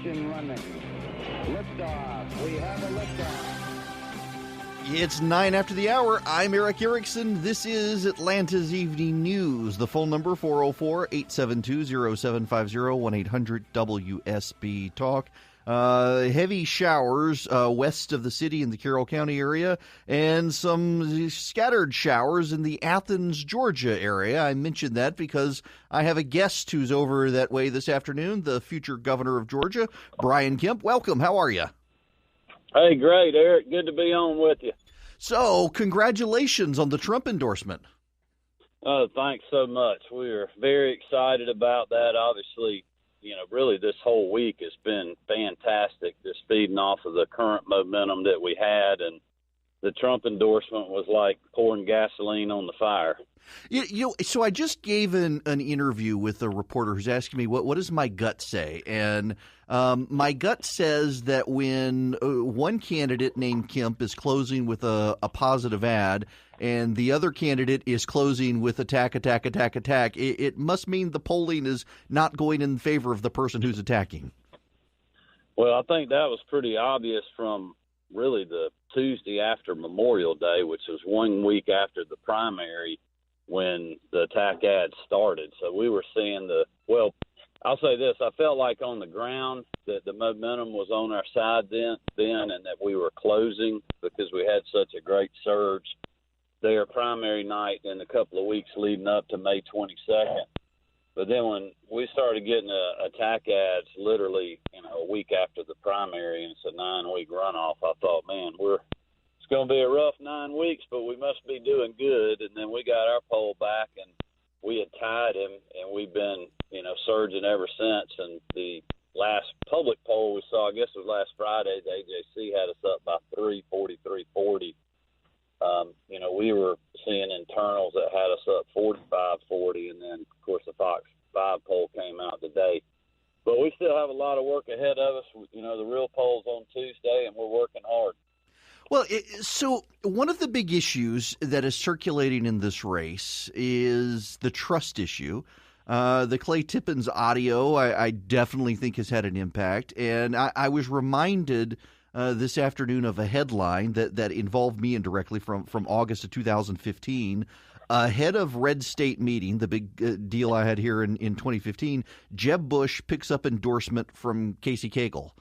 Ignition running. Liftoff. We have a liftoff. It's 9 after the hour. I'm Eric Erickson. This is Atlanta's Evening News. The phone number, 404-872-0750, 1-800-WSB-TALK. Heavy showers west of the city in the Carroll County area, and some scattered showers in the Athens, Georgia area. I mentioned that because I have a guest who's over that way this afternoon, the future governor of Georgia, Brian Kemp. Welcome. How are you? Hey, great, Eric. Good to be on with you. So, congratulations on the Trump endorsement. Oh, thanks so much. We're very excited about that. Obviously, really this whole week has been fantastic, just feeding off of the current momentum that we had, and the Trump endorsement was like pouring gasoline on the fire. So I just gave an interview with a reporter who's asking me, what does my gut say? And my gut says that when one candidate named Kemp is closing with a positive ad and the other candidate is closing with attack, it must mean the polling is not going in favor of the person who's attacking. Well, I think that was pretty obvious from really the Tuesday after Memorial Day, which was 1 week after the primary, when the attack ads started. So we were seeing I'll say this, I felt like on the ground that the momentum was on our side then and that we were closing because we had such a great surge there primary night and a couple of weeks leading up to May 22nd. But then when we started getting attack ads literally, a week after the primary, and it's a 9-week runoff, I thought, man, it's going to be a rough 9 weeks, but we must be doing good. And then we got our poll back, and we had tied him, and we've been, surging ever since. And the last public poll we saw, I guess it was last Friday, the AJC had us up by 43-40. We were seeing internals that had us up 45-40, and then, of course, the Fox 5 poll came out today. But we still have a lot of work ahead of us. The real poll's on Tuesday, and we're working hard. Well, so one of the big issues that is circulating in this race is the trust issue. The Clay Tippins audio, I definitely think has had an impact. And I was reminded this afternoon of a headline that involved me indirectly from August of 2015. Ahead of Red State meeting, the big deal I had here in 2015, Jeb Bush picks up endorsement from Casey Cagle.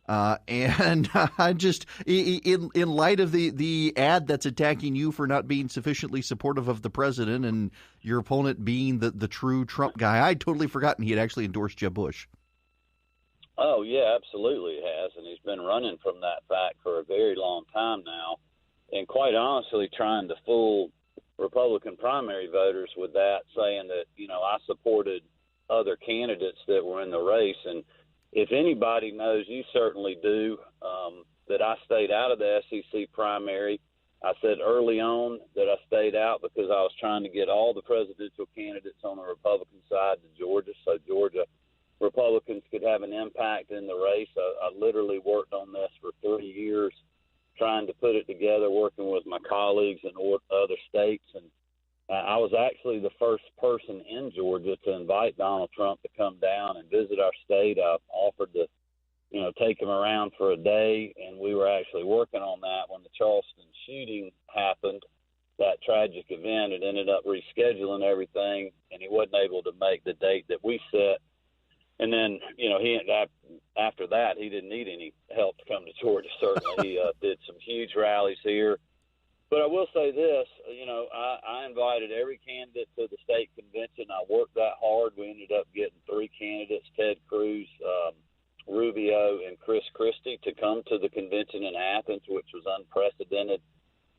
And I just, in light of the ad that's attacking you for not being sufficiently supportive of the president and your opponent being the true Trump guy, I'd totally forgotten he had actually endorsed Jeb Bush. Oh, yeah, absolutely he has. And he's been running from that fact for a very long time now. And quite honestly, trying to fool Republican primary voters with that, saying that, I supported other candidates that were in the race. And if anybody knows, you certainly do, that I stayed out of the SEC primary. I said early on that I stayed out because I was trying to get all the presidential candidates on the Republican side to Georgia, so Georgia Republicans could have an impact in the race. I literally worked on this for 3 years, trying to put it together, working with my colleagues in other states. And I was actually the first person in Georgia to invite Donald Trump to come down and visit our state. I offered to, take him around for a day, and we were actually working on that when the Charleston shooting happened, that tragic event. It ended up rescheduling everything, and he wasn't able to make the date that we set. And then, after that, he didn't need any help to come to Georgia, certainly. He did some huge rallies here. But I will say this, I invited every candidate to the state convention. I worked that hard. We ended up getting 3 candidates, Ted Cruz, Rubio, and Chris Christie, to come to the convention in Athens, which was unprecedented.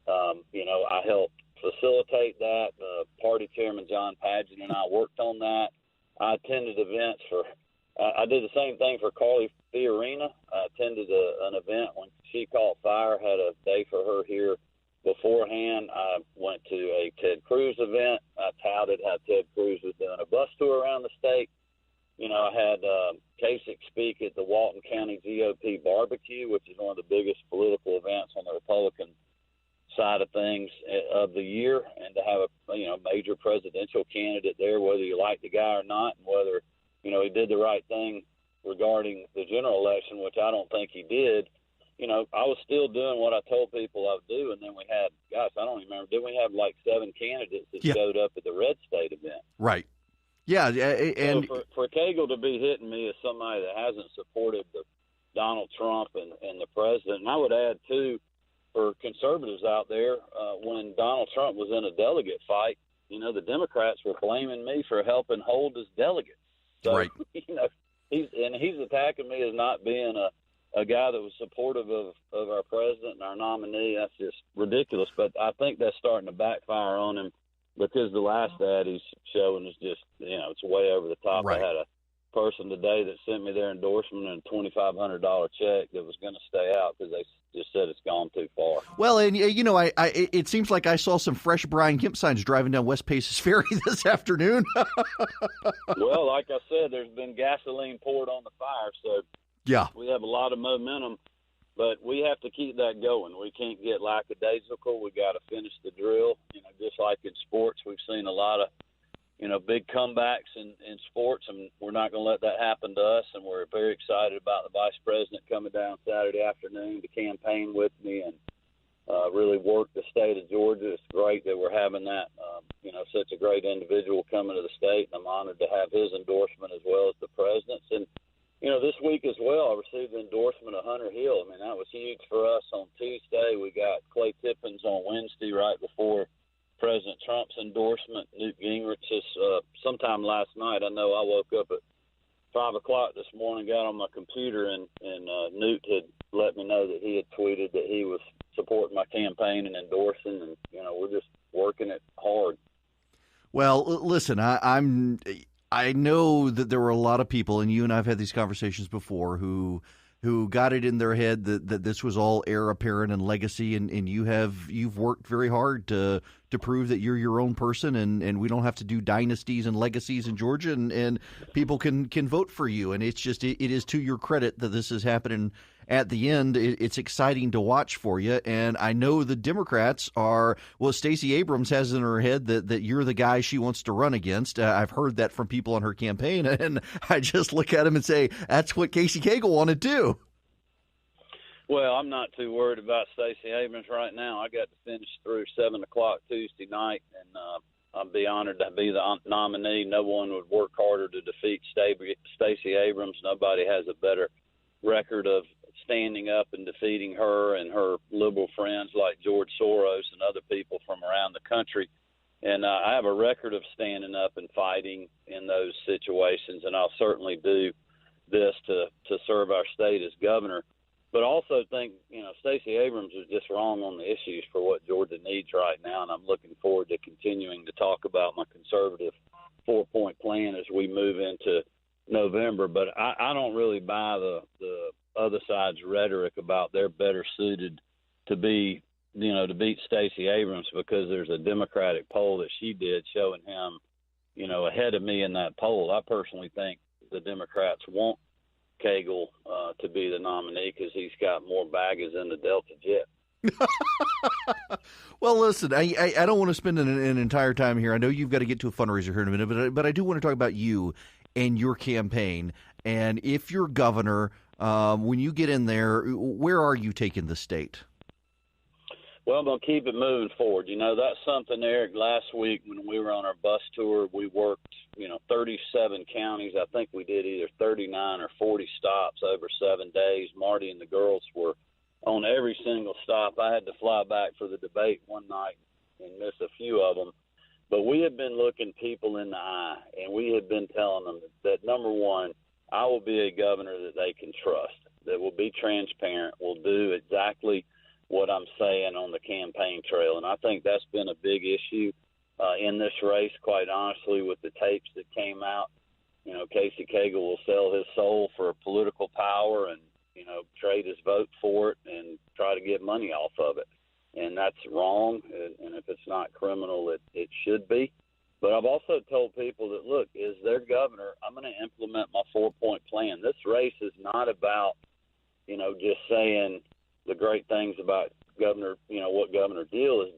I helped facilitate that. Party Chairman John Padgett and I worked on that. I attended events I did the same thing for Carly Fiorina. I attended an event when she caught fire, had a day for her here beforehand. I went to a Ted Cruz event. I touted how Ted Cruz was doing a bus tour around the state. I had Kasich speak at the Walton County GOP barbecue, which is one of the biggest political events on the Republican side of things of the year, and to have a major presidential candidate there, whether you like the guy or not, and whether he did the right thing regarding the general election, which I don't think he did, I was still doing what I told people I would do. And then we had, gosh, I don't even remember, didn't we have like 7 candidates that showed up at the Red State event? Right. Yeah. And so for Cagle to be hitting me as somebody that hasn't supported Donald Trump and the president, and I would add, too, for conservatives out there, when Donald Trump was in a delegate fight, the Democrats were blaming me for helping hold his delegates. So, right. He's attacking me as not being a guy that was supportive of our president and our nominee. That's just ridiculous. But I think that's starting to backfire on him because the last ad he's showing is just, it's way over the top. Right. I had a person today that sent me their endorsement and a $2,500 check that was going to stay out because they just said it's gone too far. Well, and it seems like I saw some fresh Brian Kemp signs driving down West Paces Ferry this afternoon. Well, like I said, there's been gasoline poured on the fire, so yeah, we have a lot of momentum, but we have to keep that going. We can't get lackadaisical. We got to finish the drill. Just like in sports, we've seen a lot of big comebacks in sports, and we're not going to let that happen to us. And we're very excited about the vice president coming down Saturday afternoon to campaign with me and really work the state of Georgia. It's great that we're having that, such a great individual coming to the state, and I'm honored to have his endorsement as well as the president's. And, this week as well, I received the endorsement of Hunter Hill. I mean, that was huge for us on Tuesday. We got Clay Tippins on Wednesday right before President Trump's endorsement. Newt Gingrich's sometime last night. I know I woke up at 5 o'clock this morning, got on my computer, and Newt had let me know that he had tweeted that he was supporting my campaign and endorsing, and we're just working it hard. Well, listen, I know that there were a lot of people, and you and I have had these conversations before, who got it in their head that this was all heir apparent and legacy, and you've worked very hard to prove that you're your own person, and we don't have to do dynasties and legacies in Georgia, and people can vote for you. And it's just it is to your credit that this is happening at the end. It's exciting to watch for you. And I know the Democrats are, well, Stacey Abrams has in her head that you're the guy she wants to run against. I've heard that from people on her campaign, and I just look at them and say, that's what Casey Cagle wanted to do. Well, I'm not too worried about Stacey Abrams right now. I got to finish through 7 o'clock Tuesday night, and I'd be honored to be the nominee. No one would work harder to defeat Stacey Abrams. Nobody has a better record of standing up and defeating her and her liberal friends like George Soros and other people from around the country. And I have a record of standing up and fighting in those situations, and I'll certainly do this to serve our state as governor. But also think, Stacey Abrams is just wrong on the issues for what Georgia needs right now, and I'm looking forward to continuing to talk about my conservative 4-point plan as we move into November. But I don't really buy the other side's rhetoric about they're better suited to be, to beat Stacey Abrams because there's a Democratic poll that she did showing him, ahead of me in that poll. I personally think the Democrats want Cagle to be the nominee because he's got more baggage than the Delta jet. Well, listen, I don't want to spend an entire time here. I know you've got to get to a fundraiser here in a minute, but I do want to talk about you and your campaign. And if you're governor, when you get in there, where are you taking the state? Well, I'm going to keep it moving forward. That's something, Eric, last week when we were on our bus tour, we worked, 37 counties. I think we did either 39 or 40 stops over 7 days. Marty and the girls were on every single stop. I had to fly back for the debate one night and miss a few of them. But we have been looking people in the eye, and we have been telling them that, number one, I will be a governor that they can trust, that will be transparent, will do exactly what I'm saying on the campaign trail. And I think that's been a big issue in this race, quite honestly, with the tapes that came out. Casey Cagle will sell his soul for political power and, trade his vote for it and try to get money off of it. And that's wrong. And if it's not criminal, it should be. But I've also told people that, look, as their governor, I'm going to implement my 4-point plan. This race is not about, just saying the great things about Governor, what Governor Deal has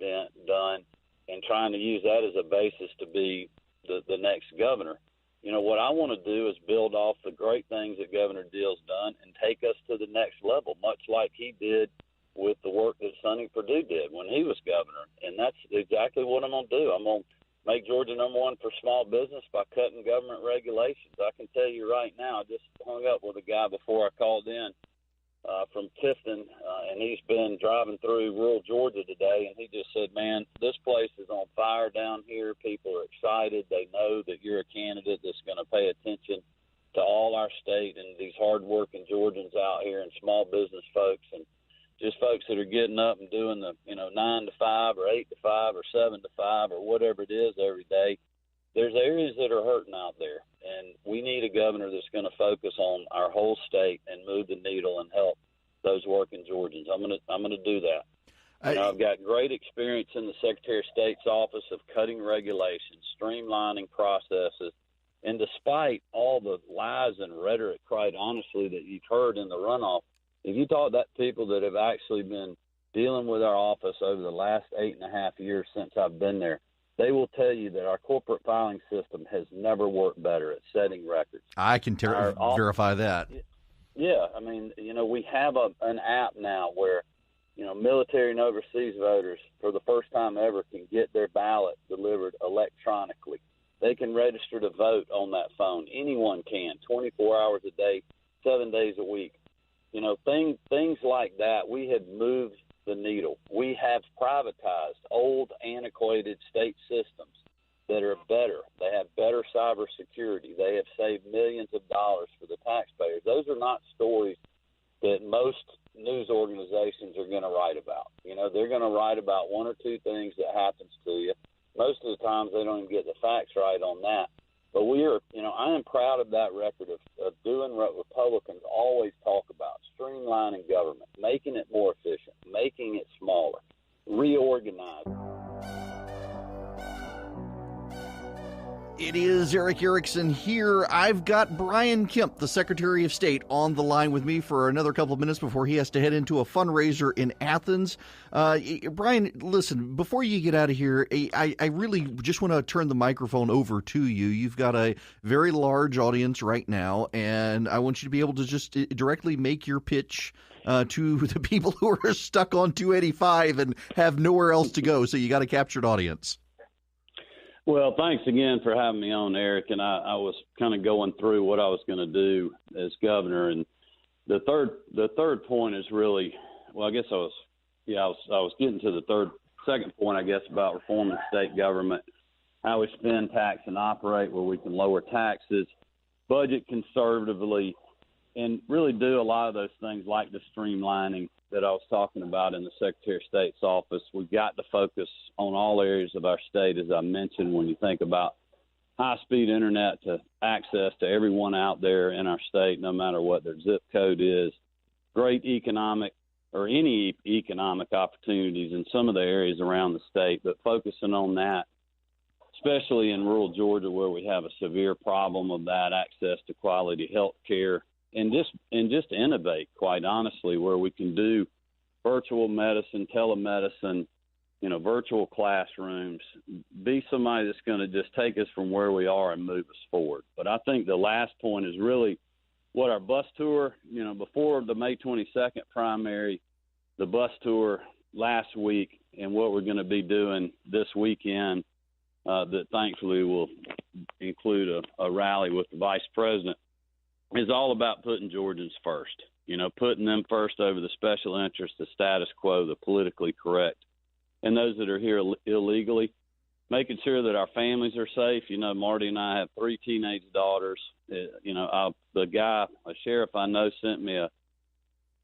done and trying to use that as a basis to be the next governor. What I want to do is build off the great things that Governor Deal's done and take us to the next level, much like he did with the work that Sonny Perdue did when he was governor. And that's exactly what I'm going to do. I'm going to make Georgia number one for small business by cutting government regulations. I can tell you right now, I just hung up with a guy before I called in from Tifton, and he's been driving through rural Georgia today, and he just said, man, this place is on fire down here. People are excited. They know that you're a candidate that's going to pay attention to all our state and these hardworking Georgians out here and small business folks and just folks that are getting up and doing the 9 to 5 or 8 to 5 or 7 to 5 or whatever it is every day. There's areas that are hurting out there, and we need a governor that's going to focus on our whole state and move the needle and help those working Georgians. I'm going to do that. I've got great experience in the Secretary of State's office of cutting regulations, streamlining processes, and despite all the lies and rhetoric, quite honestly, that you've heard in the runoff, if you talk to people that have actually been dealing with our office over the last 8.5 years since I've been there, they will tell you that our corporate filing system has never worked better at setting records. I can verify that. Yeah, I mean, we have an app now where, military and overseas voters for the first time ever can get their ballot delivered electronically. They can register to vote on that phone. Anyone can, 24 hours a day, 7 days a week. Things like that, we have moved the needle. We have privatized old, antiquated state systems that are better. They have better cybersecurity. They have saved millions of dollars for the taxpayers. Those are not stories that most news organizations are going to write about. They're going to write about one or two things that happens to you. Most of the times they don't even get the facts right on that. But I am proud of that record of doing what Republicans always talk about, streamlining government, making it more efficient, making it smaller, reorganizing. It is Eric Erickson here. I've got Brian Kemp, the Secretary of State, on the line with me for another couple of minutes before he has to head into a fundraiser in Athens. Brian, listen, before you get out of here, I really just want to turn the microphone over to you. You've got a very large audience right now, and I want you to be able to just directly make your pitch to the people who are stuck on 285 and have nowhere else to go. So you got a captured audience. Well, thanks again for having me on, Eric. And I was kind of going through what I was going to do as governor. And the third point is really, well, I guess I was getting to the second point, I guess, about reforming state government, how we spend, tax, and operate, where we can lower taxes, budget conservatively, and really do a lot of those things like the streamlining that I was talking about in the Secretary of State's office. We've got to focus on all areas of our state, as I mentioned, when you think about high-speed internet to access to everyone out there in our state, no matter what their zip code is, great economic or any economic opportunities in some of the areas around the state, but focusing on that, especially in rural Georgia where we have a severe problem of that, access to quality health care, and just innovate, quite honestly, where we can do virtual medicine, telemedicine, virtual classrooms, be somebody that's going to just take us from where we are and move us forward. But I think the last point is really what our bus tour, before the May 22nd primary, the bus tour last week, and what we're going to be doing this weekend, that thankfully will include a rally with the vice president, is all about putting Georgians first, putting them first over the special interest, the status quo, the politically correct, and those that are here illegally, making sure that our families are safe. Marty and I have 3 teenage daughters. A sheriff I know sent me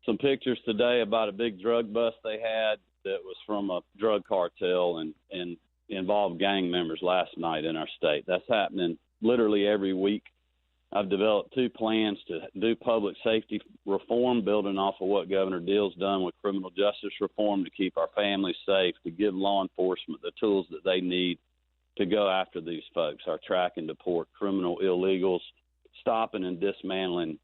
some pictures today about a big drug bust they had that was from a drug cartel and involved gang members last night in our state. That's happening literally every week. I've developed 2 plans to do public safety reform, building off of what Governor Deal's done with criminal justice reform to keep our families safe, to give law enforcement the tools that they need to go after these folks, our track and deport criminal illegals, stopping and dismantling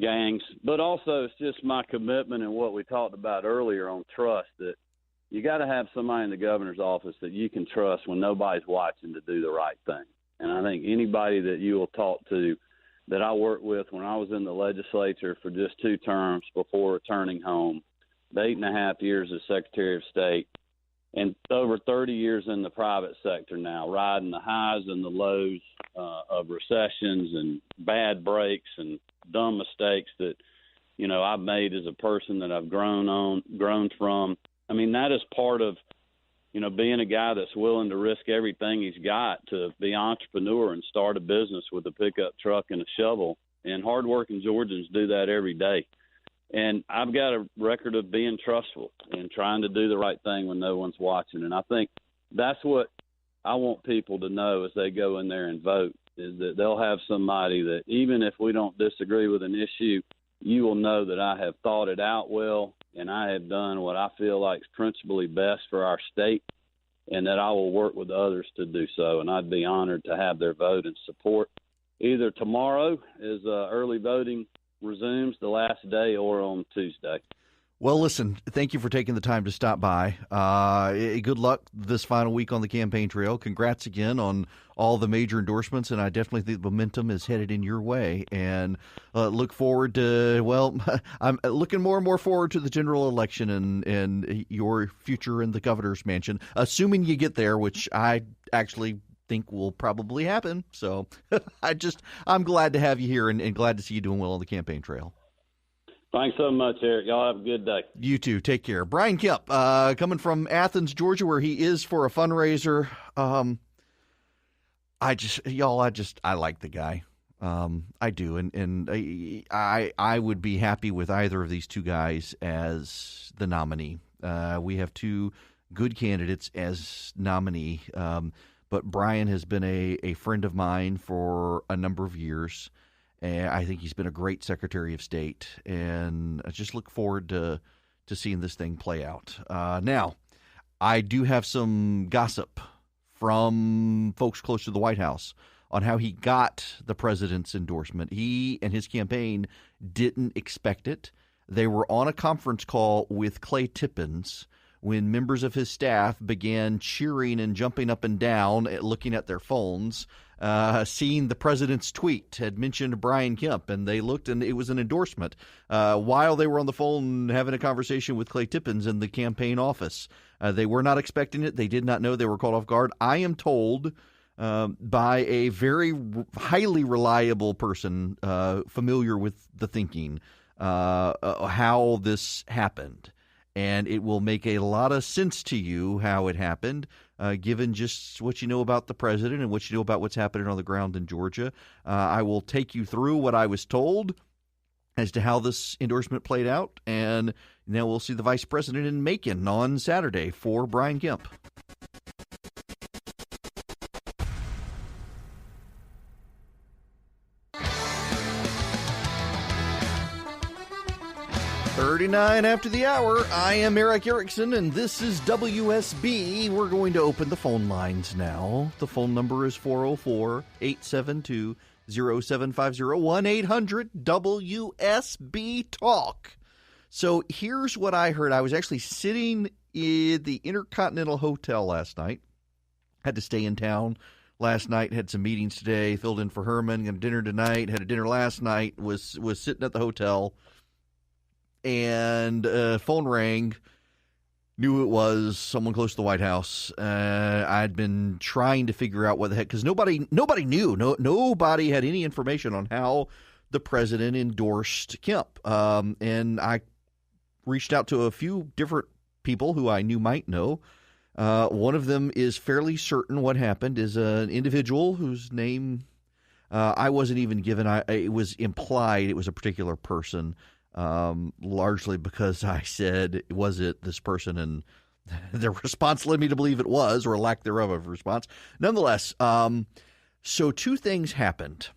gangs. But also it's just my commitment and what we talked about earlier on trust, that you got to have somebody in the governor's office that you can trust when nobody's watching to do the right thing. And I think anybody that you will talk to that I worked with when I was in the legislature for just 2 terms before returning home, 8.5 years as Secretary of State, and over 30 years in the private sector now, riding the highs and the lows of recessions and bad breaks and dumb mistakes that, you know, I've made as a person that I've grown from. I mean, that is part of, you know, being a guy that's willing to risk everything he's got to be an entrepreneur and start a business with a pickup truck and a shovel. And hardworking Georgians do that every day. And I've got a record of being trustful and trying to do the right thing when no one's watching. And I think that's what I want people to know as they go in there and vote, is that they'll have somebody that even if we don't disagree with an issue, you will know that I have thought it out well and I have done what I feel like is principally best for our state, and that I will work with others to do so. And I'd be honored to have their vote and support either tomorrow as early voting resumes, the last day, or on Tuesday. Well, listen, thank you for taking the time to stop by. Good luck this final week on the campaign trail. Congrats again on all the major endorsements, and I definitely think the momentum is headed in your way. And look forward to, well, I'm looking more and more forward to the general election and your future in the governor's mansion, assuming you get there, which I actually think will probably happen. So I'm glad to have you here and glad to see you doing well on the campaign trail. Thanks so much, Eric. Y'all have a good day. You too. Take care. Brian Kemp, coming from Athens, Georgia, where he is for a fundraiser. I like the guy. I do. And I would be happy with either of these two guys as the nominee. We have 2 good candidates as nominee. But Brian has been a friend of mine for a number of years. And I think he's been a great Secretary of State, and I just look forward to seeing this thing play out. Now, I do have some gossip from folks close to the White House on how he got the president's endorsement. He and his campaign didn't expect it. They were on a conference call with Clay Tippins when members of his staff began cheering and jumping up and down, looking at their phones, seeing the president's tweet had mentioned Brian Kemp, and they looked and it was an endorsement while they were on the phone having a conversation with Clay Tippins in the campaign office. They were not expecting it. They did not know. They were caught off guard. I am told by a very highly reliable person familiar with the thinking how this happened. And it will make a lot of sense to you how it happened, given just what you know about the president and what you know about what's happening on the ground in Georgia. I will take you through what I was told as to how this endorsement played out, and now we'll see the vice president in Macon on Saturday for Brian Kemp. .39 after the hour. I am Eric Erickson, and this is WSB. We're going to open the phone lines now. The phone number is 404-872-0750, 1-800-WSB-TALK. So here's what I heard. I was actually sitting in the Intercontinental Hotel last night. Had to stay in town last night, had some meetings today, filled in for Herman, got dinner tonight, had a dinner last night, was sitting at the hotel. And phone rang, knew it was someone close to the White House. I'd been trying to figure out what the heck, because nobody knew. Nobody had any information on how the president endorsed Kemp. And I reached out to a few different people who I knew might know. One of them is fairly certain what happened, is an individual whose name I wasn't even given. It was implied it was a particular person. Largely because I said, was it this person? And the response led me to believe it was, or a lack thereof of response. Nonetheless, so 2 things happened.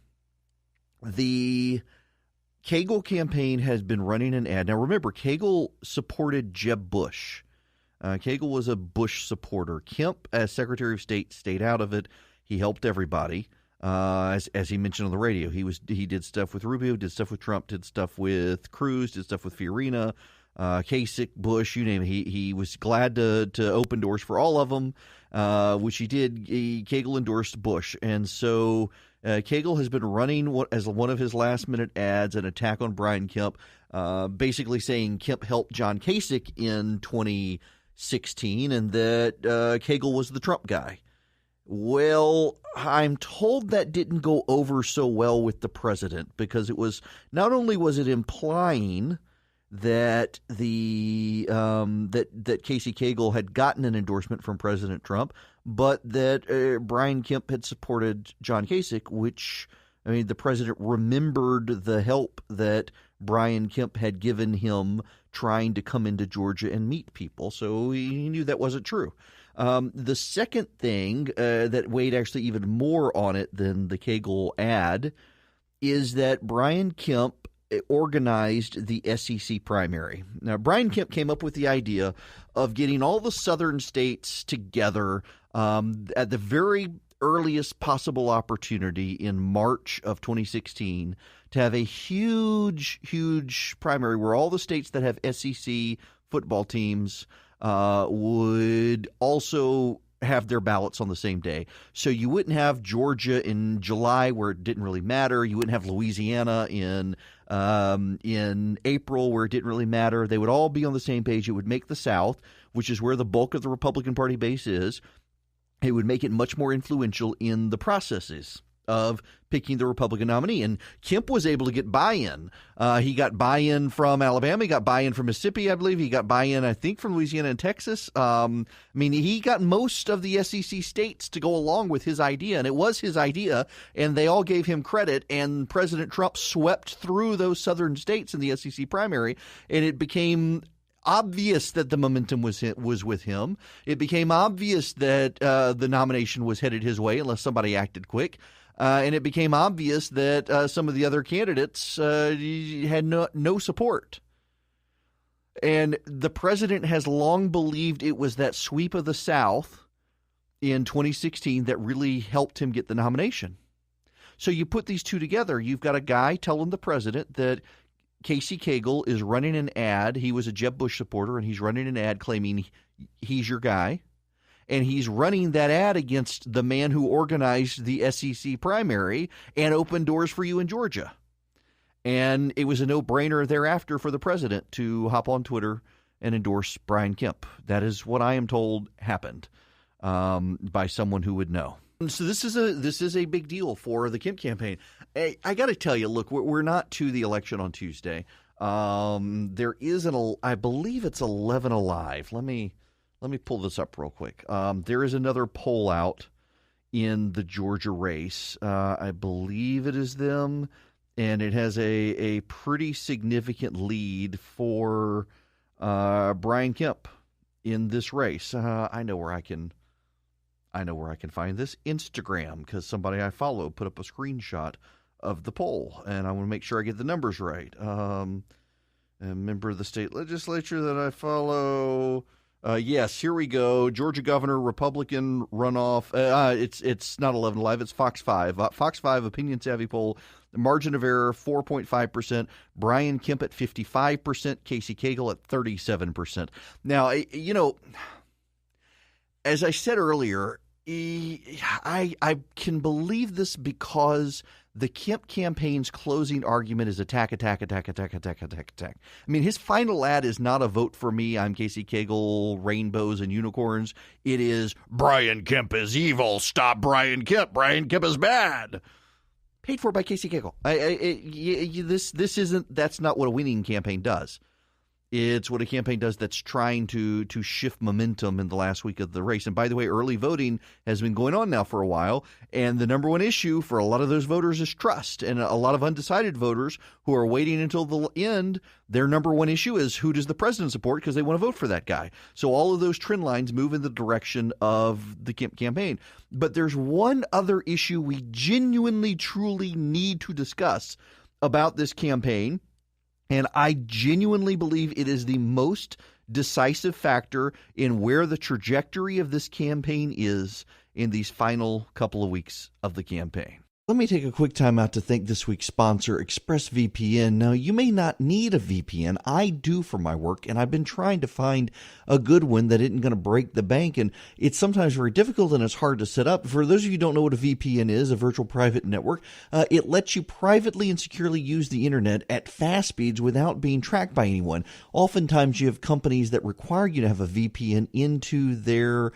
The Cagle campaign has been running an ad. Now, remember, Cagle supported Jeb Bush. Cagle was a Bush supporter. Kemp, as Secretary of State, stayed out of it. He helped everybody. As he mentioned on the radio, he did stuff with Rubio, did stuff with Trump, did stuff with Cruz, did stuff with Fiorina, Kasich, Bush, you name it. He was glad to open doors for all of them, which he did. Cagle endorsed Bush. And so Cagle has been running as one of his last-minute ads, an attack on Brian Kemp, basically saying Kemp helped John Kasich in 2016 and that Cagle was the Trump guy. Well, I'm told that didn't go over so well with the president because it was not only was it implying that that Casey Cagle had gotten an endorsement from President Trump, but that Brian Kemp had supported John Kasich, which, I mean, the president remembered the help that Brian Kemp had given him trying to come into Georgia and meet people, so he knew that wasn't true. The second thing that weighed actually even more on it than the Cagle ad is that Brian Kemp organized the SEC primary. Now, Brian Kemp came up with the idea of getting all the southern states together at the very earliest possible opportunity in March of 2016 to have a huge, huge primary where all the states that have SEC football teams would also have their ballots on the same day. So you wouldn't have Georgia in July where it didn't really matter. You wouldn't have Louisiana in April where it didn't really matter. They would all be on the same page. It would make the South, which is where the bulk of the Republican Party base is, it would make it much more influential in the processes of picking the Republican nominee. And Kemp was able to get buy-in. He got buy-in from Alabama. He got buy-in from Mississippi, I believe. He got buy-in, I think, from Louisiana and Texas. I mean, he got most of the SEC states to go along with his idea, and it was his idea, and they all gave him credit, and President Trump swept through those southern states in the SEC primary, and it became obvious that the momentum was with him. It became obvious that the nomination was headed his way unless somebody acted quick. And it became obvious that some of the other candidates had no support. And the president has long believed it was that sweep of the South in 2016 that really helped him get the nomination. So you put these two together. You've got a guy telling the president that Casey Cagle is running an ad. He was a Jeb Bush supporter, and he's running an ad claiming he's your guy. And he's running that ad against the man who organized the SEC primary and opened doors for you in Georgia. And it was a no-brainer thereafter for the president to hop on Twitter and endorse Brian Kemp. That is what I am told happened by someone who would know. So this is a big deal for the Kemp campaign. I got to tell you, look, we're not to the election on Tuesday. There is I believe it's 11 Alive. Let me pull this up real quick. There is another poll out in the Georgia race. I believe it is them, and it has a pretty significant lead for Brian Kemp in this race. I know where I can find this. Instagram, because somebody I follow put up a screenshot of the poll, and I want to make sure I get the numbers right. A member of the state legislature that I follow. Yes, here we go. Georgia governor, Republican runoff. It's not 11 Live. It's Fox 5. Fox 5 opinion savvy poll. The margin of error 4.5%. Brian Kemp at 55%. Casey Cagle at 37%. Now, as I said earlier, I can believe this because the Kemp campaign's closing argument is attack. I mean, his final ad is not a vote for me, I'm Casey Cagle, rainbows and unicorns. It is Brian Kemp is evil. Stop Brian Kemp. Brian Kemp is bad. Paid for by Casey Cagle. That's not what a winning campaign does. It's what a campaign does that's trying to shift momentum in the last week of the race. And by the way, early voting has been going on now for a while, and the number one issue for a lot of those voters is trust. And a lot of undecided voters who are waiting until the end, their number one issue is who does the president support because they want to vote for that guy. So all of those trend lines move in the direction of the Kemp campaign. But there's one other issue we genuinely, truly need to discuss about this campaign. And I genuinely believe it is the most decisive factor in where the trajectory of this campaign is in these final couple of weeks of the campaign. Let me take a quick time out to thank this week's sponsor, ExpressVPN. Now, you may not need a VPN. I do for my work, and I've been trying to find a good one that isn't going to break the bank, and it's sometimes very difficult and it's hard to set up. For those of you who don't know what a VPN is, a virtual private network, it lets you privately and securely use the internet at fast speeds without being tracked by anyone. Oftentimes, you have companies that require you to have a VPN into their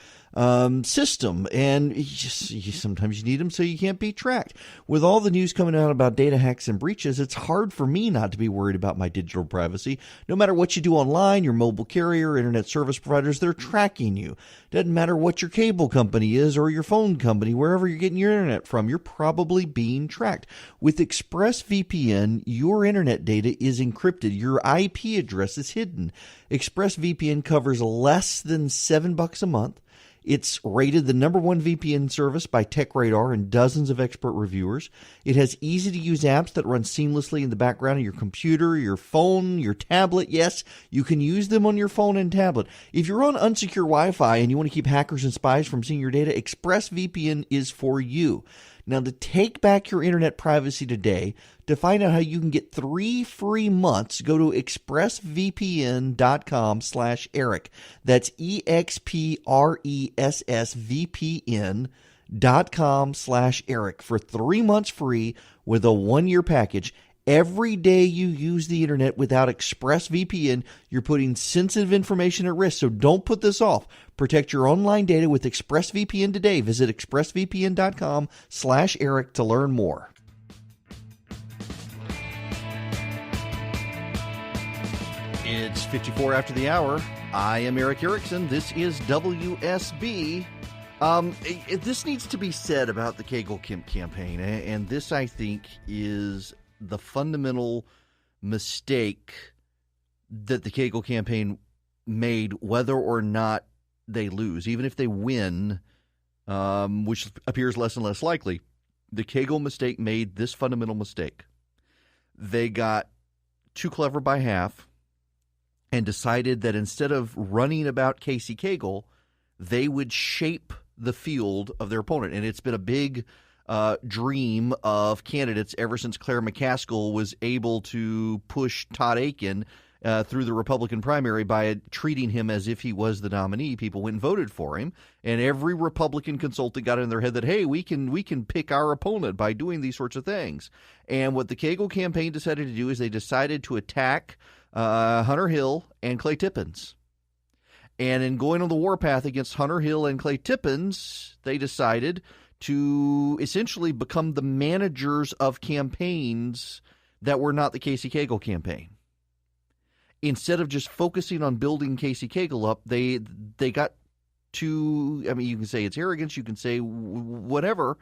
system, and sometimes you need them so you can't be tracked. With all the news coming out about data hacks and breaches, it's hard for me not to be worried about my digital privacy. No matter what you do online, your mobile carrier, internet service providers, they're tracking you. Doesn't matter what your cable company is or your phone company, wherever you're getting your internet from, you're probably being tracked. With ExpressVPN, your internet data is encrypted. Your IP address is hidden. ExpressVPN covers less than $7 a month. It's rated the #1 VPN service by TechRadar and dozens of expert reviewers. It has easy-to-use apps that run seamlessly in the background of your computer, your phone, your tablet. Yes, you can use them on your phone and tablet. If you're on unsecure Wi-Fi and you want to keep hackers and spies from seeing your data, ExpressVPN is for you. Now, to take back your internet privacy today, to find out how you can get 3 free months, go to expressvpn.com/Eric. That's expressvpn.com/Eric for 3 months free with a 1-year package. Every day you use the internet without ExpressVPN, you're putting sensitive information at risk, so don't put this off. Protect your online data with ExpressVPN today. Visit expressvpn.com/Eric to learn more. It's 54 after the hour. I am Eric Erickson. This is WSB. This needs to be said about the Kemp campaign, and this, I think, is the fundamental mistake that the campaign made, whether or not they lose. Even if they win, which appears less and less likely, the mistake made this fundamental mistake. They got too clever by half and decided that instead of running about Casey Cagle, they would shape the field of their opponent. And it's been a big dream of candidates ever since Claire McCaskill was able to push Todd Akin through the Republican primary by treating him as if he was the nominee. People went and voted for him, and every Republican consultant got in their head that, hey, we can pick our opponent by doing these sorts of things. And what the Cagle campaign decided to do is they decided to attack Hunter Hill and Clay Tippins. And in going on the warpath against Hunter Hill and Clay Tippins, they decided to essentially become the managers of campaigns that were not the Casey Cagle campaign. Instead of just focusing on building Casey Cagle up, they got to, I mean, you can say it's arrogance, you can say whatever,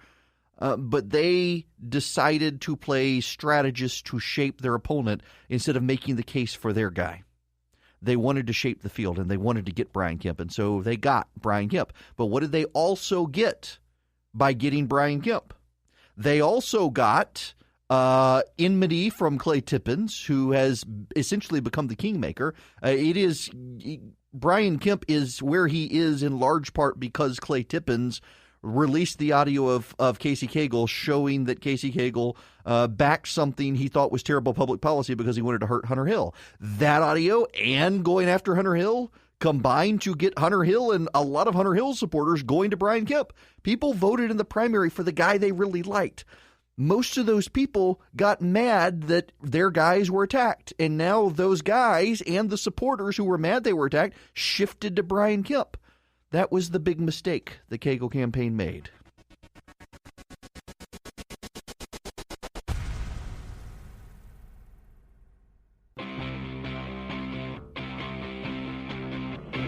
but they decided to play strategist to shape their opponent instead of making the case for their guy. They wanted to shape the field, and they wanted to get Brian Kemp, and so they got Brian Kemp. But what did they also get by getting Brian Kemp? They also got enmity from Clay Tippins, who has essentially become the kingmaker. Brian Kemp is where he is in large part because Clay Tippins released the audio of Casey Cagle showing that Casey Cagle backed something he thought was terrible public policy because he wanted to hurt Hunter Hill. That audio and going after Hunter Hill combined to get Hunter Hill and a lot of Hunter Hill supporters going to Brian Kemp. People voted in the primary for the guy they really liked. Most of those people got mad that their guys were attacked, and now those guys and the supporters who were mad they were attacked shifted to Brian Kemp. That was the big mistake the Cagle campaign made.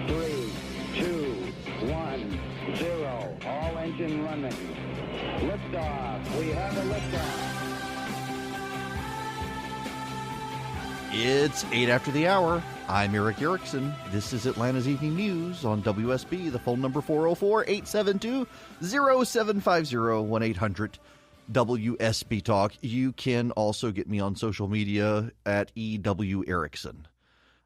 Three, two, one, zero. All engine running. Liftoff. We have a liftoff. It's 8 after the hour. I'm Eric Erickson. This is Atlanta's Evening News on WSB. The phone number 404-872-0750, 1-800-WSB Talk. You can also get me on social media at EW Erickson.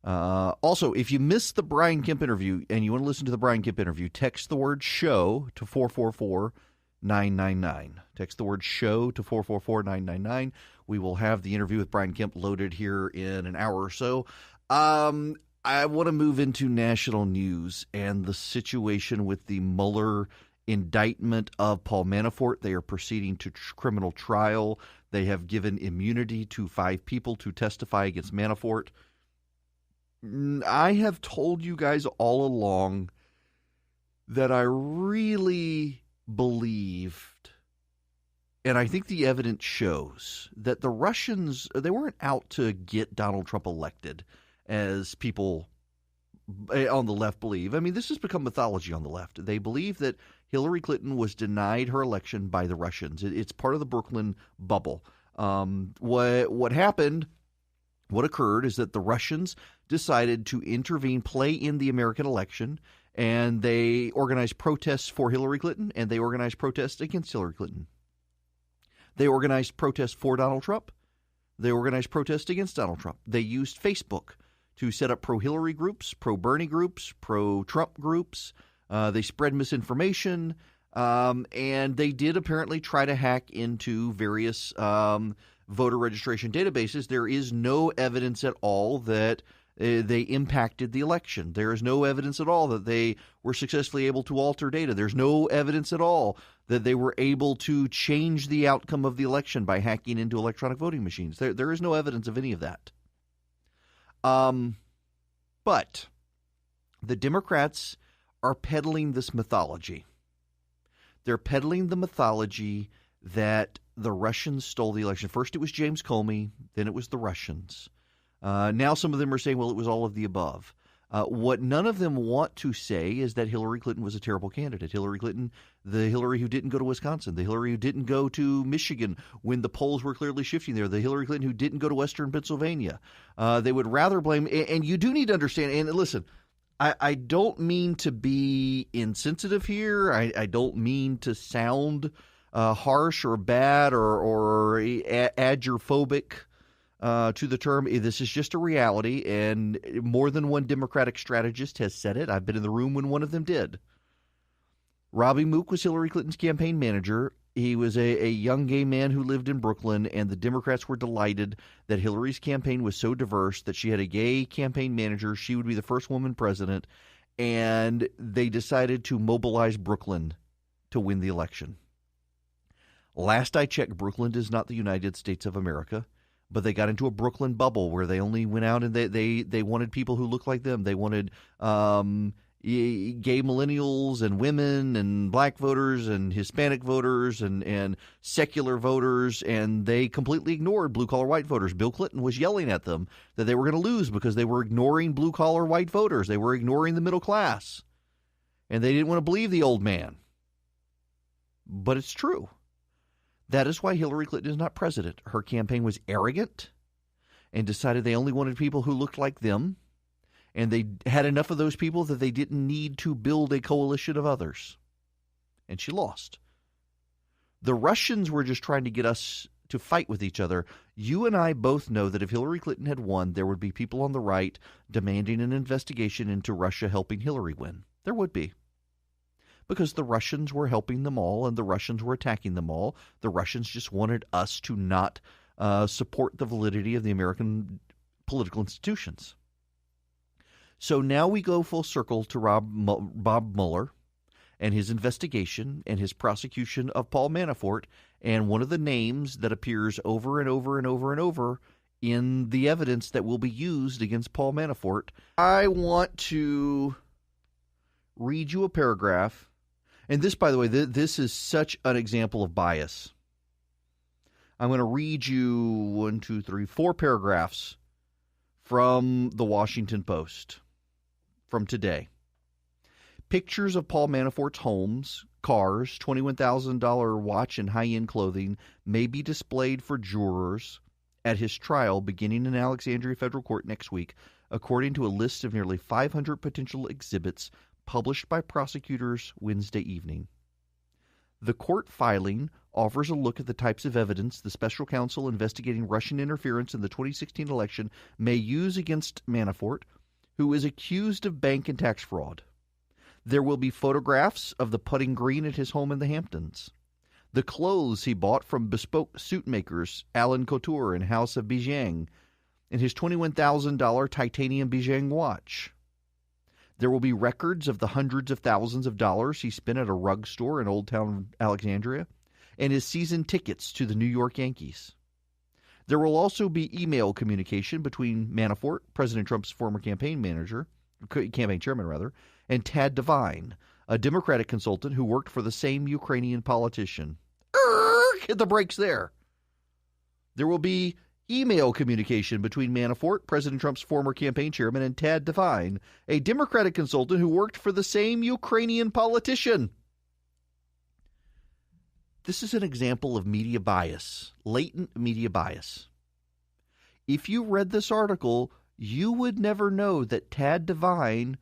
Also, if you missed the Brian Kemp interview and you want to listen to the Brian Kemp interview, text the word show to 444 999. Text the word show to 444-999. We will have the interview with Brian Kemp loaded here in an hour or so. I want to move into national news and the situation with the Mueller indictment of Paul Manafort. They are proceeding to criminal trial. They have given immunity to 5 people to testify against Manafort. I have told you guys all along that I really believed, and I think the evidence shows, that the Russians, they weren't out to get Donald Trump elected, as people on the left believe. I mean, this has become mythology on the left. They believe that Hillary Clinton was denied her election by the Russians. It's part of the Brooklyn bubble. What happened, what occurred, is that the Russians decided to intervene, play in the American election, and they organized protests for Hillary Clinton, and they organized protests against Hillary Clinton. They organized protests for Donald Trump. They organized protests against Donald Trump. They used Facebook to set up pro-Hillary groups, pro-Bernie groups, pro-Trump groups. They spread misinformation, and they did apparently try to hack into various voter registration databases. There is no evidence at all that they impacted the election. There is no evidence at all that they were successfully able to alter data. There's no evidence at all that they were able to change the outcome of the election by hacking into electronic voting machines. There is no evidence of any of that. But the Democrats are peddling this mythology. They're peddling the mythology that the Russians stole the election. First it was James Comey, then it was the Russians. Now some of them are saying, well, it was all of the above. What none of them want to say is that Hillary Clinton was a terrible candidate. Hillary Clinton, the Hillary who didn't go to Wisconsin, the Hillary who didn't go to Michigan when the polls were clearly shifting there, the Hillary Clinton who didn't go to Western Pennsylvania. They would rather blame, and you do need to understand, and listen, I don't mean to be insensitive here. I don't mean to sound harsh or bad or agoraphobic to the term. This is just a reality, and more than one Democratic strategist has said it. I've been in the room when one of them did. Robbie Mook was Hillary Clinton's campaign manager. He was a young gay man who lived in Brooklyn, and the Democrats were delighted that Hillary's campaign was so diverse that she had a gay campaign manager. She would be the first woman president, and they decided to mobilize Brooklyn to win the election. Last I checked, Brooklyn is not the United States of America, but they got into a Brooklyn bubble where they only went out and they wanted people who looked like them. They wanted gay millennials and women and black voters and Hispanic voters and secular voters, and they completely ignored blue-collar white voters. Bill Clinton was yelling at them that they were going to lose because they were ignoring blue-collar white voters. They were ignoring the middle class, and they didn't want to believe the old man. But it's true. That is why Hillary Clinton is not president. Her campaign was arrogant and decided they only wanted people who looked like them, and they had enough of those people that they didn't need to build a coalition of others. And she lost. The Russians were just trying to get us to fight with each other. You and I both know that if Hillary Clinton had won, there would be people on the right demanding an investigation into Russia helping Hillary win. There would be. Because the Russians were helping them all and the Russians were attacking them all. The Russians just wanted us to not support the validity of the American political institutions. So now we go full circle to Bob Mueller and his investigation and his prosecution of Paul Manafort. And one of the names that appears over and over and over and over in the evidence that will be used against Paul Manafort. I want to read you a paragraph. And this, by the way, this is such an example of bias. I'm going to read you 4 paragraphs from the Washington Post from today. Pictures of Paul Manafort's homes, cars, $21,000 watch, and high-end clothing may be displayed for jurors at his trial beginning in Alexandria Federal Court next week, according to a list of nearly 500 potential exhibits published by prosecutors Wednesday evening. The court filing offers a look at the types of evidence the special counsel investigating Russian interference in the 2016 election may use against Manafort, who is accused of bank and tax fraud. There will be photographs of the putting green at his home in the Hamptons. the clothes he bought from bespoke suit makers Alan Couture and House of Bijang, and his $21,000 titanium Bijang watch. There will be records of the hundreds of thousands of dollars he spent at a rug store in Old Town Alexandria and his season tickets to the New York Yankees. There will also be email communication between Manafort, President Trump's former campaign chairman, and Tad Devine, a Democratic consultant who worked for the same Ukrainian politician. Hit the brakes there. There will be email communication between Manafort, President Trump's former campaign chairman, and Tad Devine, a Democratic consultant who worked for the same Ukrainian politician. This is an example of media bias, latent media bias. If you read this article, you would never know that Tad Devine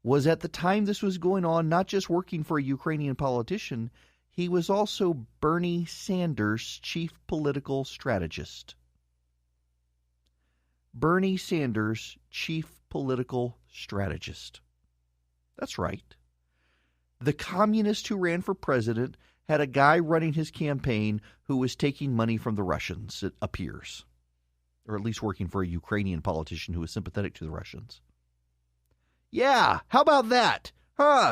was, at the time this was going on, not just working for a Ukrainian politician, he was also Bernie Sanders' chief political strategist. Bernie Sanders' chief political strategist. That's right. The communist who ran for president had a guy running his campaign who was taking money from the Russians, it appears, or at least working for a Ukrainian politician who was sympathetic to the Russians. Yeah, how about that?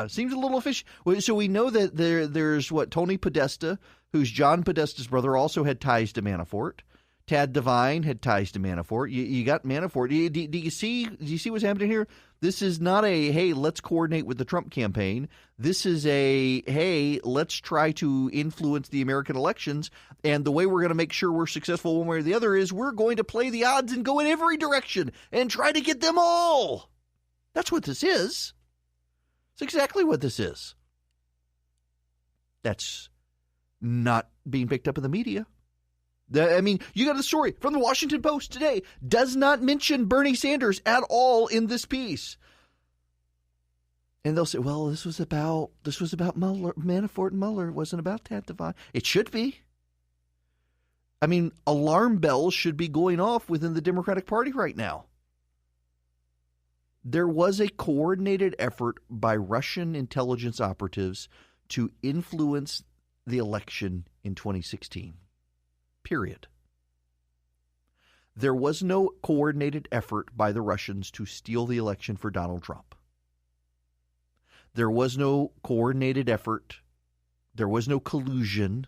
Seems a little fishy. So we know that there's Tony Podesta, who's John Podesta's brother, also had ties to Manafort. Tad Devine had ties to Manafort. You got Manafort. Do you see what's happening here? This is not a, hey, let's coordinate with the Trump campaign. This is a, hey, let's try to influence the American elections. And the way we're going to make sure we're successful one way or the other is we're going to play the odds and go in every direction and try to get them all. That's what this is. It's exactly what this is. That's not being picked up in the media. I mean, you got a story from the Washington Post today. Does not mention Bernie Sanders at all in this piece. And they'll say, well, this was about Mueller, Manafort and Mueller. It wasn't about Tad Devine. It should be. I mean, alarm bells should be going off within the Democratic Party right now. There was a coordinated effort by Russian intelligence operatives to influence the election in 2016. Period. There was no coordinated effort by the Russians to steal the election for Donald Trump. There was no coordinated effort. There was no collusion.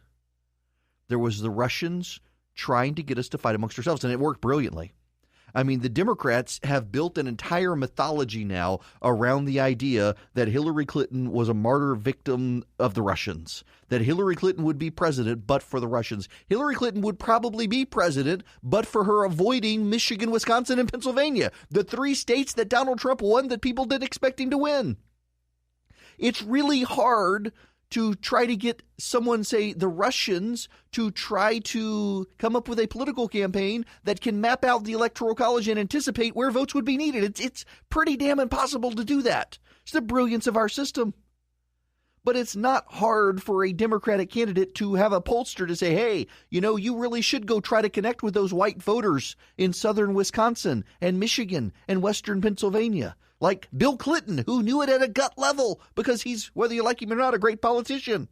There was the Russians trying to get us to fight amongst ourselves, and it worked brilliantly. I mean, the Democrats have built an entire mythology now around the idea that Hillary Clinton was a martyr victim of the Russians, that Hillary Clinton would be president but for the Russians. Hillary Clinton would probably be president but for her avoiding Michigan, Wisconsin, and Pennsylvania, the three states that Donald Trump won that people didn't expect him to win. It's really hard to try to get someone, say the Russians, to try to come up with a political campaign that can map out the Electoral College and anticipate where votes would be needed. It's pretty damn impossible to do that. It's the brilliance of our system. But it's not hard for a Democratic candidate to have a pollster to say, hey, you really should go try to connect with those white voters in southern Wisconsin and Michigan and western Pennsylvania. Like Bill Clinton, who knew it at a gut level because he's, whether you like him or not, a great politician.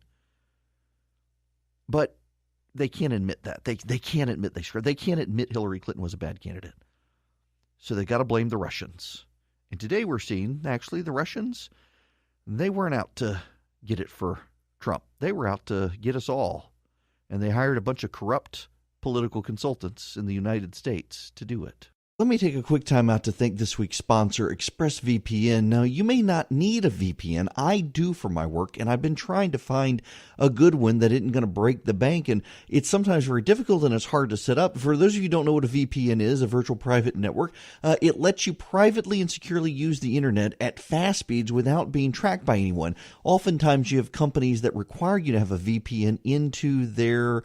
But they can't admit that. They can't admit they screwed. They can't admit Hillary Clinton was a bad candidate. So they got to blame the Russians. And today we're seeing, actually, the Russians, they weren't out to get it for Trump. They were out to get us all. And they hired a bunch of corrupt political consultants in the United States to do it. Let me take a quick time out to thank this week's sponsor, ExpressVPN. Now, you may not need a VPN. I do for my work, and I've been trying to find a good one that isn't going to break the bank, and it's sometimes very difficult and it's hard to set up. For those of you who don't know what a VPN is, a virtual private network, it lets you privately and securely use the internet at fast speeds without being tracked by anyone. Oftentimes, you have companies that require you to have a VPN into their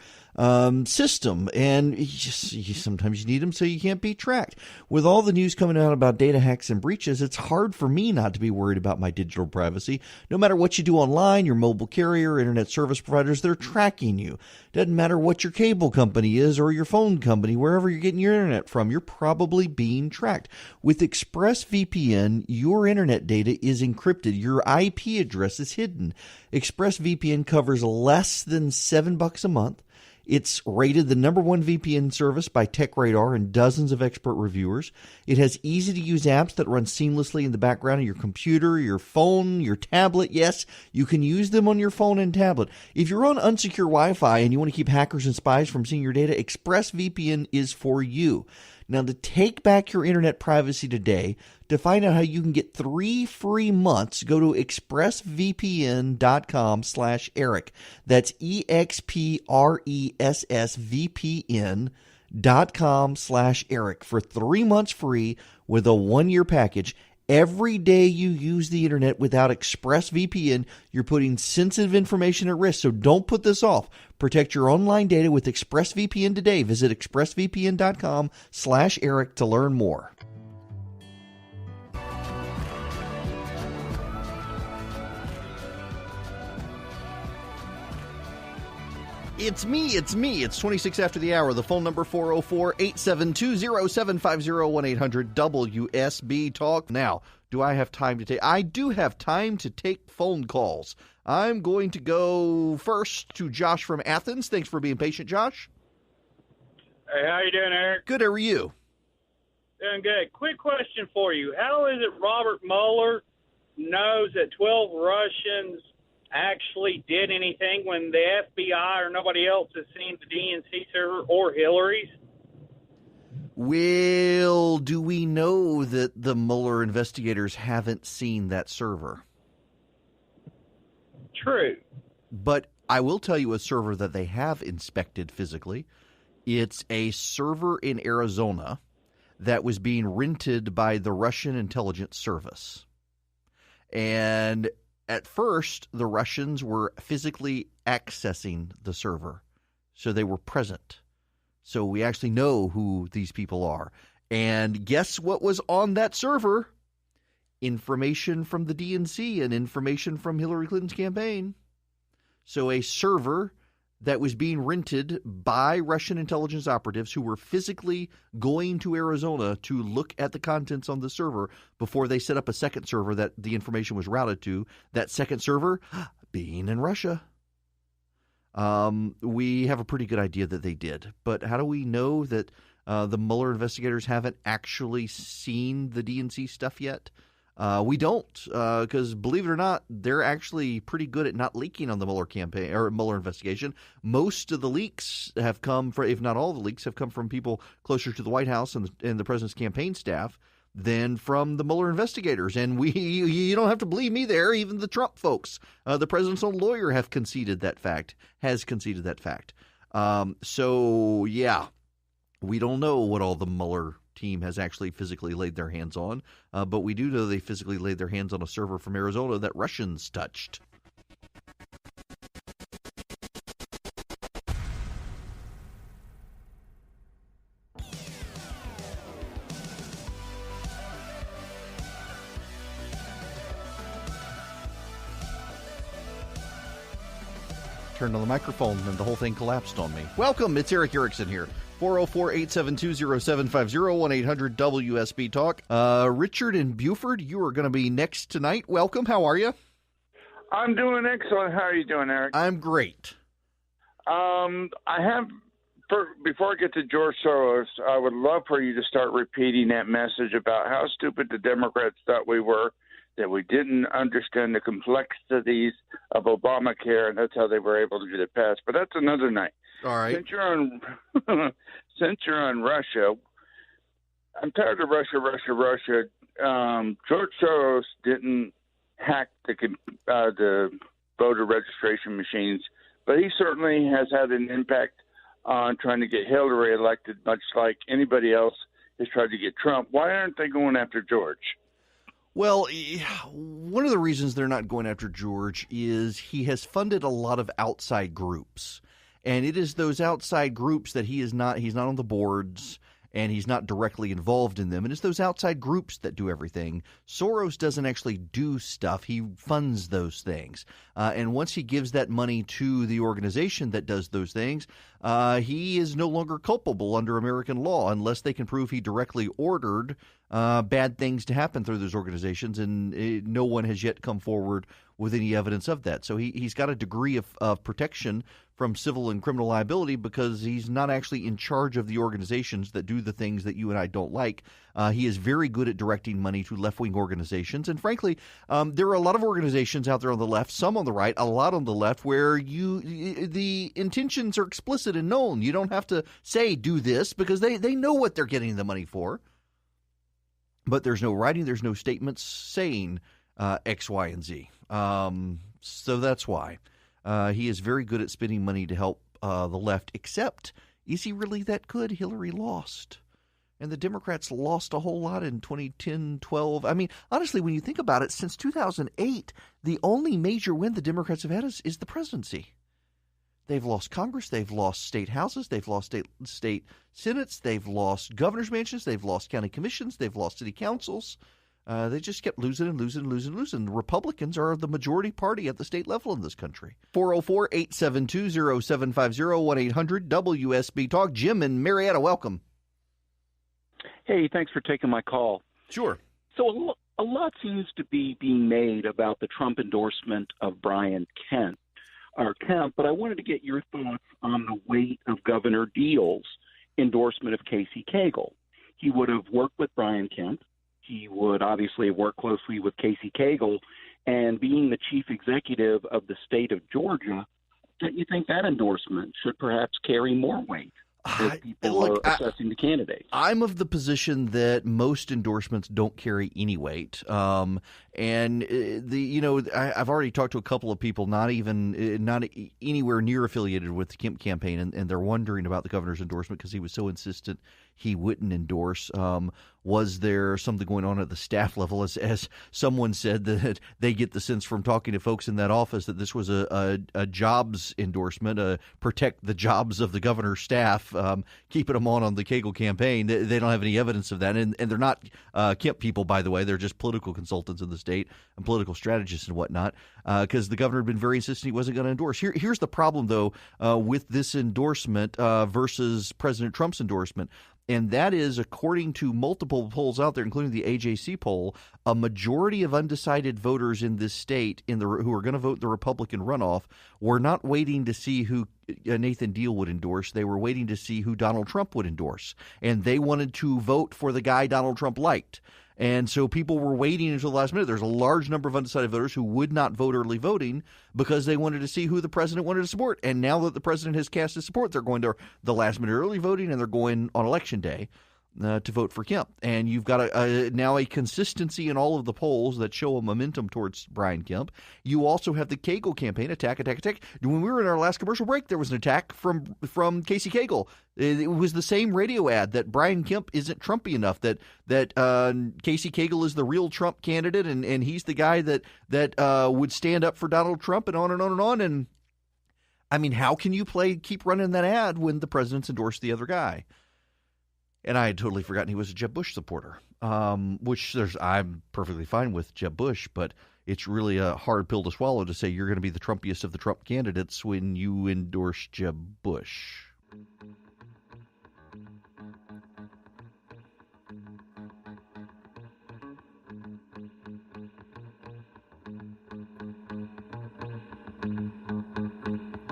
system, and sometimes you need them so you can't be tracked. With all the news coming out about data hacks and breaches, it's hard for me not to be worried about my digital privacy. No matter what you do online, your mobile carrier, internet service providers, they're tracking you. Doesn't matter what your cable company is or your phone company, wherever you're getting your internet from, you're probably being tracked. With ExpressVPN, your internet data is encrypted. Your IP address is hidden. ExpressVPN covers less than $7 a month. It's rated the #1 VPN service by TechRadar and dozens of expert reviewers. It has easy-to-use apps that run seamlessly in the background of your computer, your phone, your tablet. Yes, you can use them on your phone and tablet. If you're on unsecure Wi-Fi and you want to keep hackers and spies from seeing your data, ExpressVPN is for you. Now, to take back your internet privacy today, to find out how you can get 3 free months, go to expressvpn.com/Eric. That's expressvpn.com/Eric for 3 months free with a 1-year package. Every day you use the internet without ExpressVPN, you're putting sensitive information at risk, so don't put this off. Protect your online data with ExpressVPN today. Visit expressvpn.com/Eric to learn more. It's me. It's 26 after the hour. The phone number 404-872-0750, 1-800-WSB Talk. Now, do I have time to take? I do have time to take phone calls. I'm going to go first to Josh from Athens. Thanks for being patient, Josh. Hey, how you doing, Eric? Good. How are you? Doing good. Quick question for you. How is it Robert Mueller knows that 12 Russians actually did anything when the FBI or nobody else has seen the DNC server or Hillary's? Well, do we know that the Mueller investigators haven't seen that server? True. But I will tell you a server that they have inspected physically. It's a server in Arizona that was being rented by the Russian intelligence service. And at first, the Russians were physically accessing the server, so they were present. So we actually know who these people are. And guess what was on that server? Information from the DNC and information from Hillary Clinton's campaign. So a server that was being rented by Russian intelligence operatives who were physically going to Arizona to look at the contents on the server before they set up a second server that the information was routed to. That second server being in Russia. We have a pretty good idea that they did. But how do we know that the Mueller investigators haven't actually seen the DNC stuff yet? We don't, because believe it or not, they're actually pretty good at not leaking on the Mueller campaign or Mueller investigation. Most of the leaks have come from, if not all the leaks, have come from people closer to the White House and the president's campaign staff than from the Mueller investigators. And you don't have to believe me there. Even the Trump folks, the president's own lawyer, has conceded that fact. So yeah, we don't know what all the Mueller team has actually physically laid their hands on, but we do know they physically laid their hands on a server from Arizona that Russians touched. Turned on the microphone and the whole thing collapsed on me. Welcome, it's Eric Erickson here. 404-872-0750, 1-800-WSB Talk. Richard in Buford, you are going to be next tonight. Welcome. How are you? I'm doing excellent. How are you doing, Eric? I'm great. Before I get to George Soros, I would love for you to start repeating that message about how stupid the Democrats thought we were, that we didn't understand the complexities of Obamacare, and that's how they were able to get it passed. But that's another night. All right. Since you're on Russia, I'm tired of Russia. George Soros didn't hack the voter registration machines, but he certainly has had an impact on trying to get Hillary elected, much like anybody else has tried to get Trump. Why aren't they going after George? Well, one of the reasons they're not going after George is he has funded a lot of outside groups. And it is those outside groups that he's not on the boards, and he's not directly involved in them. And it's those outside groups that do everything. Soros doesn't actually do stuff. He funds those things. And once he gives that money to the organization that does those things, he is no longer culpable under American law unless they can prove he directly ordered bad things to happen through those organizations, and no one has yet come forward with any evidence of that. So he's got a degree of protection from civil and criminal liability because he's not actually in charge of the organizations that do the things that you and I don't like. He is very good at directing money to left-wing organizations. And frankly, there are a lot of organizations out there on the left, some on the right, a lot on the left, where the intentions are explicit and known. You don't have to say do this because they know what they're getting the money for. But there's no writing, there's no statements saying X, Y, and Z. So that's why. He is very good at spending money to help the left, except, is he really that good? Hillary lost. And the Democrats lost a whole lot in 2010, 12. I mean, honestly, when you think about it, since 2008, the only major win the Democrats have had is the presidency. They've lost Congress, they've lost state houses, they've lost state senates, they've lost governor's mansions, they've lost county commissions, they've lost city councils. They just kept losing and losing and losing and losing. The Republicans are the majority party at the state level in this country. 404-872-0750, 1-800-WSB-TALK. Jim and Marietta, welcome. Hey, thanks for taking my call. Sure. So a lot seems to be being made about the Trump endorsement of Brian Kemp, but I wanted to get your thoughts on the weight of Governor Deal's endorsement of Casey Cagle. He would have worked with Brian Kemp. He would obviously have worked closely with Casey Cagle, and being the chief executive of the state of Georgia, don't you think that endorsement should perhaps carry more weight as people are assessing the candidates? I'm of the position that most endorsements don't carry any weight. I've already talked to a couple of people not anywhere near affiliated with the Kemp campaign, and they're wondering about the governor's endorsement because he was so insistent he wouldn't endorse. Was there something going on at the staff level? As someone said, that they get the sense from talking to folks in that office that this was a jobs endorsement, protect the jobs of the governor's staff, keeping them on the Cagle campaign. They don't have any evidence of that. And they're not Kemp people, by the way. They're just political consultants in the state and political strategists and whatnot, because the governor had been very insistent he wasn't going to endorse. Here's the problem, though, with this endorsement versus President Trump's endorsement. And that is, according to multiple polls out there, including the AJC poll, a majority of undecided voters in this state who are going to vote the Republican runoff were not waiting to see who Nathan Deal would endorse. They were waiting to see who Donald Trump would endorse. And they wanted to vote for the guy Donald Trump liked. And so people were waiting until the last minute. There's a large number of undecided voters who would not vote early voting because they wanted to see who the president wanted to support. And now that the president has cast his support, they're going to the last minute early voting, and they're going on Election Day to vote for Kemp. And you've got now a consistency in all of the polls that show a momentum towards Brian Kemp. You also have the Cagle campaign, attack. When we were in our last commercial break, there was an attack from Casey Cagle. It was the same radio ad that Brian Kemp isn't Trumpy enough, that Casey Cagle is the real Trump candidate, and he's the guy that would stand up for Donald Trump, and on and on and on. And I mean, how can you keep running that ad when the president's endorsed the other guy? And I had totally forgotten he was a Jeb Bush supporter, I'm perfectly fine with Jeb Bush, but it's really a hard pill to swallow to say you're going to be the Trumpiest of the Trump candidates when you endorse Jeb Bush.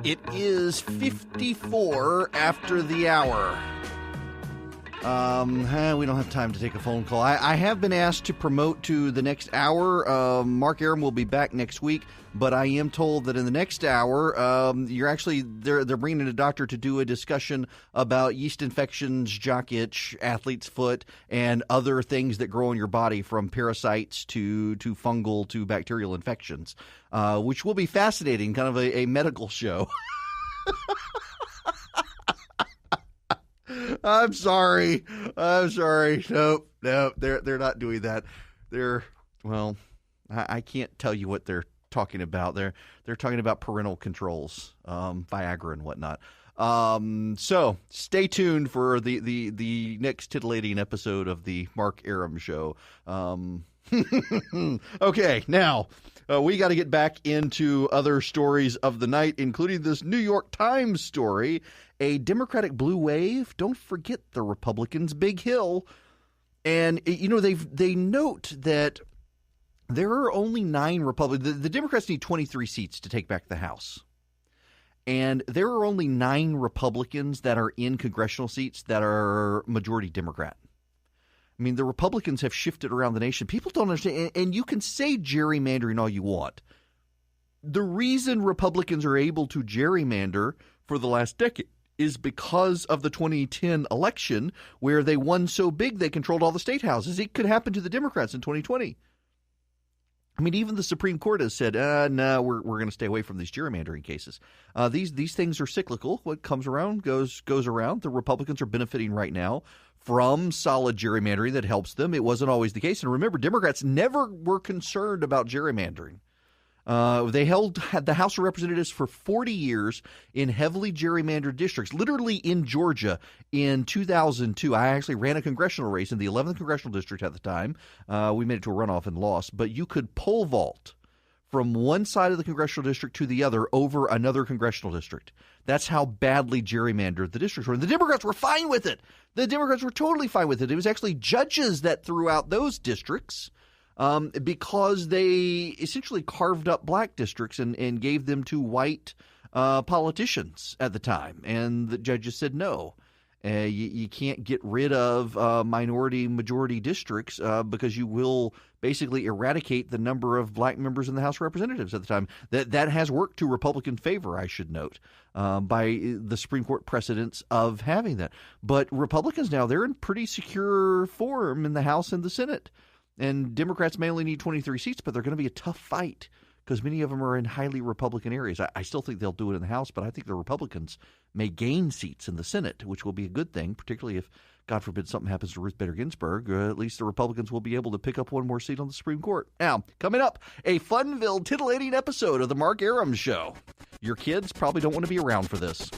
It is 54 after the hour. We don't have time to take a phone call. I have been asked to promote to the next hour. Mark Arum will be back next week, but I am told that in the next hour, they're bringing in a doctor to do a discussion about yeast infections, jock itch, athlete's foot, and other things that grow in your body, from parasites to fungal to bacterial infections, which will be fascinating, kind of a medical show. I'm sorry. Nope. They're not doing that. I can't tell you what they're talking about. They're talking about parental controls, Viagra and whatnot. So stay tuned for the next titillating episode of the Mark Arum Show. Okay, now we got to get back into other stories of the night, including this New York Times story. A Democratic blue wave. Don't forget the Republicans' big hill. And, they note that there are only 9 Republicans. The Democrats need 23 seats to take back the House. And there are only 9 Republicans that are in congressional seats that are majority Democrat. I mean, the Republicans have shifted around the nation. People don't understand. And you can say gerrymandering all you want. The reason Republicans are able to gerrymander for the last decade is because of the 2010 election where they won so big they controlled all the state houses. It could happen to the Democrats in 2020. I mean, even the Supreme Court has said, no, we're going to stay away from these gerrymandering cases. These things are cyclical. What comes around goes around. The Republicans are benefiting right now from solid gerrymandering that helps them. It wasn't always the case. And remember, Democrats never were concerned about gerrymandering. They held the House of Representatives for 40 years in heavily gerrymandered districts. Literally in Georgia in 2002, I actually ran a congressional race in the 11th congressional district at the time. We made it to a runoff and lost. But you could pole vault from one side of the congressional district to the other over another congressional district. That's how badly gerrymandered the districts were. And the Democrats were fine with it. The Democrats were totally fine with it. It was actually judges that threw out those districts. Because they essentially carved up black districts and gave them to white politicians at the time. And the judges said no. You can't get rid of minority-majority districts because you will basically eradicate the number of black members in the House of Representatives at the time. That has worked to Republican favor, I should note, by the Supreme Court precedents of having that. But Republicans now, they're in pretty secure form in the House and the Senate. And Democrats may only need 23 seats, but they're going to be a tough fight because many of them are in highly Republican areas. I still think they'll do it in the House, but I think the Republicans may gain seats in the Senate, which will be a good thing, particularly if, God forbid, something happens to Ruth Bader Ginsburg. At least the Republicans will be able to pick up one more seat on the Supreme Court. Now, coming up, a fun-filled, titillating episode of the Mark Arum Show. Your kids probably don't want to be around for this.